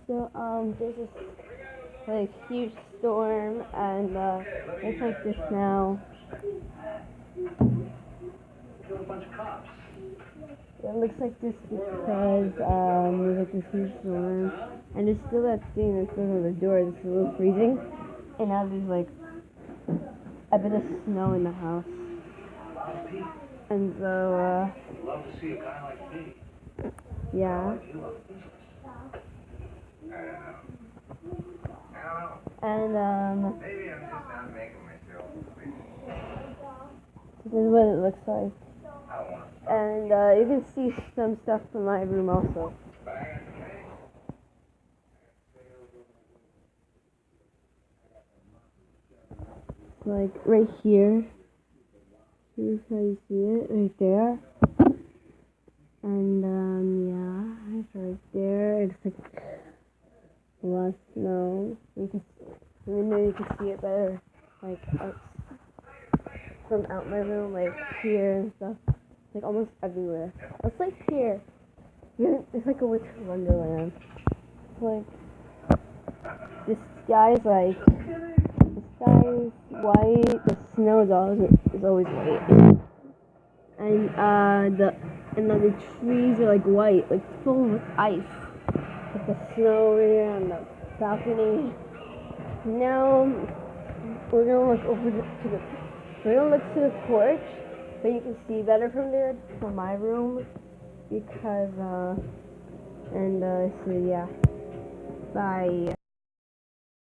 So there's this like huge storm, and it's like this now. It looks like this because there's like this huge storm, and there's still that thing that's on the door that's a little freezing, and now there's like a bit of snow in the house, and so love to see a guy like me. yeah. And Maybe I'm just not making myself. this is what it looks like. I don't want And you can see some stuff from my room also. Like right here. Here's how you see it, right there. And yeah, it's right there. It's like a lot of snow. You can, you can see it better, like from out my room, like here and stuff. Like almost everywhere. It's like here. It's like a winter wonderland. It's like the sky's white. The snow is always white, and the trees are like white, like full with ice. Like the snow over here on the balcony. Now we're gonna look to the porch, but you can see better from there, from my room, because so yeah, bye.